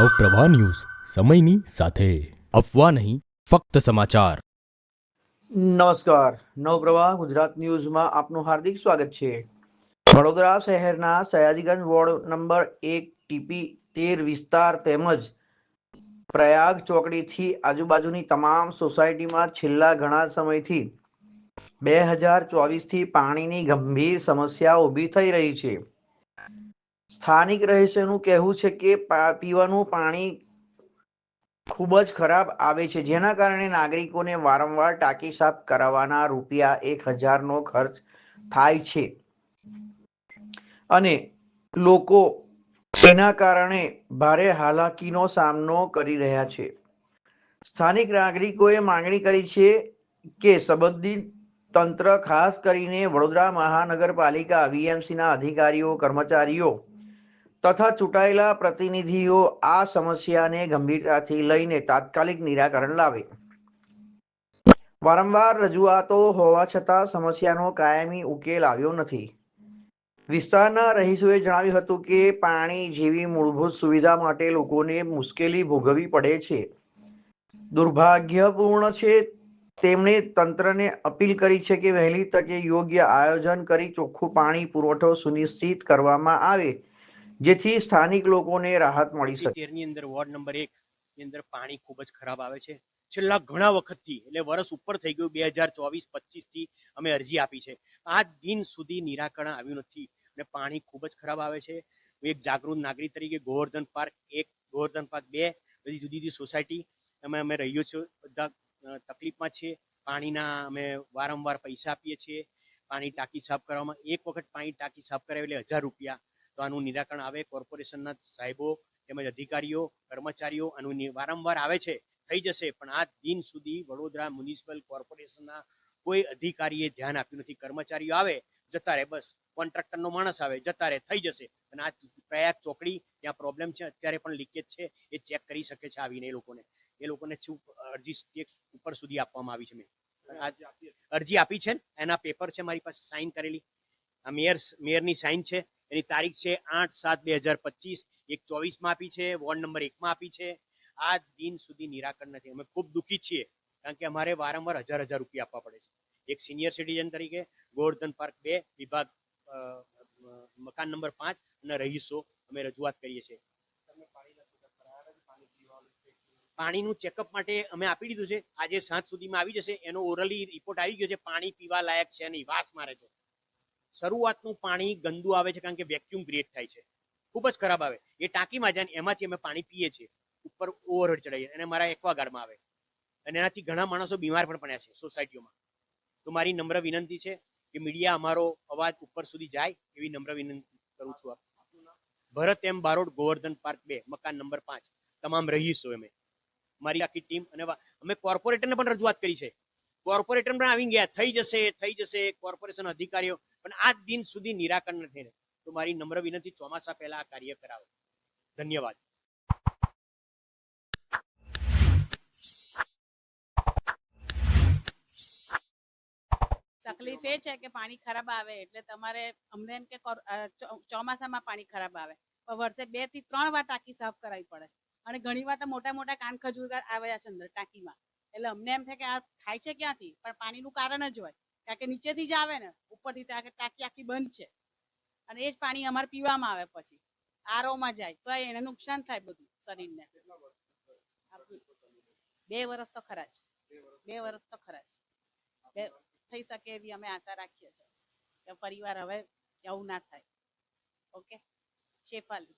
Navpravah news સમયની સાથે અફવા નહીં ફક્ત સમાચાર। નમસ્કાર, નવપ્રવાહ ગુજરાત ન્યૂઝમાં આપનું હાર્દિક સ્વાગત છે। વડોદરા શહેરના સયાજીગંજ વોર્ડ નંબર 1 ટીપી 13 વિસ્તાર તેમજ પ્રયાગ ચોકડીથી આજુબાજુની તમામ સોસાયટીમાં છેલ્લા ઘણા સમયથી 2024થી પાણીની ગંભીર સમસ્યા ઊભી થઈ રહી છે। સ્થાનિક રહીશોનું કહેવું છે કે પીવાનું પાણી ખૂબ જ ખરાબ આવે છે, જેના કારણે નાગરિકોને વારંવાર ટાંકી સાફ કરાવવાના ₹1000નો ખર્ચ થાય છે અને લોકો તેના કારણે ભારે હાલાકીનો સામનો કરી રહ્યા છે। સ્થાનિક નાગરિકોએ માંગણી કરી છે કે સંબંધિત તંત્ર, ખાસ કરીને વડોદરા મહાનગરપાલિકા વીએમસીના અધિકારીઓ, કર્મચારીઓ તથા ચૂંટાયેલા પ્રતિનિધિઓ આ સમસ્યાને ગંભીરતાથી લઈને તાત્કાલિક નિરાકરણ લાવે। વારંવાર રજૂઆતો હોવા છતાં સમસ્યાનો કાયમી ઉકેલ આવ્યો નથી। વિસ્તારના રહીશોએ જણાવ્યું હતું કે પાણી જેવી મૂળભૂત સુવિધા માટે લોકોને મુશ્કેલી ભોગવવી પડે છે। દુર્ભાગ્યપૂર્ણ છે। તેમણે તંત્રને અપીલ કરી છે કે વહેલી તકે યોગ્ય આયોજન કરી ચોખ્ખું પાણી પુરવઠો સુનિશ્ચિત કરવામાં આવે, જેથી સ્થાનિક લોકોને રાહત મળી શકે। 13 ની અંદર વોર્ડ નંબર 1 ની અંદર પાણી ખૂબ જ ખરાબ આવે છે છેલ્લા ઘણા વખતથી, એટલે વર્ષ ઉપર થઈ ગયું 2024-25 થી અમે અરજી આપી છે। આજ દિન સુધી નિરાકરણ આવ્યું નથી અને પાણી ખૂબ જ ખરાબ આવે છે। એક જાગૃત નાગરિક તરીકે ગોવર્ધન પાર્ક 1, ગોવર્ધન પાર્ક 2 બધી જુદી જુદી સોસાયટી અમે રહીએ છીએ, બધા તકલીફમાં છે। પાણીના અમે વારંવાર પૈસા આપીએ છીએ પાણી ટાંકી સાફ કરવામાં। એક વખત પાણી ટાંકી સાફ કરાવી એટલે ₹1000। તો આનું નિરાકરણ આવે। કોર્પોરેશનના સાહેબો તેમજ અધિકારીઓ, કર્મચારીઓ આનું વારંવાર આવે છે, થઈ જશે, પણ આ દિન સુધી વડોદરા મ્યુનિસિપલ કોર્પોરેશનના કોઈ અધિકારીએ ધ્યાન આપ્યું નથી। કર્મચારીઓ આવે, જતા રહે, બસ કોન્ટ્રાક્ટરનો માણસ આવે, જતા રહે, થઈ જશે। અને આ પ્રયાગ ચોકડી ત્યાં પ્રોબ્લેમ છે, અત્યારે પણ લીકેજ છે, એ ચેક કરી શકે છે આવીને એ લોકોને શું અરજી ઉપર સુધી આપવામાં આવી છે। મેં અરજી આપી છે, એના પેપર છે મારી પાસે, સાઇન કરેલી, આ મેયરની સાઇન છે, એની તારીખ છે 8/7/2025, એક 24માં આપી છે, વોર્ડ નંબર 1માં આપી છે। આ દિન સુધી નિરાકરણ નથી। અમે ખૂબ દુઃખી છીએ, કારણ કે અમારે વારંવાર ₹1000 આપવા પડે છે। એક સિનિયર સિટીઝન તરીકે ગોવર્ધન પાર્ક 2 વિભાગ મકાન નંબર 5 અને રહીશો અમે રજૂઆત કરીએ છીએ। પાણીનું ચેકઅપ માટે અમે આપી દીધું છે, આજે સાંજ સુધીમાં આવી જશે। એનો ઓરલી રિપોર્ટ આવી ગયો છે, પાણી પીવા લાયક છે નહીં, વાસ મારે છે। શરૂઆતનું પાણી ગંદુ આવે છે, કારણ કે વેક્યુમ ક્રિએટ થાય છે, ખૂબ જ ખરાબ આવે। એ ટાંકીમાં જાય, એમાંથી અમે પાણી પીએ છીએ, ઉપર ઓવરહેડ ચડાવીએ અને મારા એક્વાગાર્ડમાં આવે, અને એનાથી ઘણા માણસો બીમાર પણ પડ્યા છે સોસાયટીઓમાં। તો મારી નમ્ર વિનંતી છે કે મીડિયા અમારો અવાજ ઉપર સુધી જાય એવી નમ્ર વિનંતી કરું છું। ભરત એમ બારોટ, ગોવર્ધન પાર્ક 2 મકાન નંબર 5, તમામ રહીશો મારી આખી ટીમ, અને અમે કોર્પોરેટરને પણ રજૂઆત કરી છે। કોર્પોરેટર પણ આવી ગયા, થઈ જશે કોર્પોરેશન અધિકારીઓ, પણ આજ દિન સુધી નિરાકરણ નથી। તો મારી નમ્ર વિનંતી, ચોમાસા પહેલા આ કાર્ય કરાવે। ધન્યવાદ। તકલીફ એ છે કે પાણી ખરાબ આવે એટલે તમારે અમને એમ કે ચોમાસામાં પાણી ખરાબ આવે, પણ વર્ષે 2 થી 3 વાર ટાંકી સાફ કરાવી પડે છે, અને ઘણી વાર તો મોટા મોટા કાન ખજૂર આવ્યા છે અંદર ટાંકીમાં। એટલે અમને એમ થાય કે આ થાય છે ક્યાંથી, પણ પાણીનું કારણ જ હોય, કારણ કે નીચેથી જ આવે ને, ઉપરથી ટાંકી આખી બંધ છે, અને એ જ પાણી અમારે પીવામાં આવે, પછી આરોમાં જાય તો એને નુકસાન થાય બધું શરીરને। 2 વર્ષ તો ખરા જ, 2 વર્ષ તો ખરા જ। થઈ શકે એવી અમે આશા રાખીએ છીએ કે પરિવાર હવે એવું ના થાય। ઓકે, શેફાલી।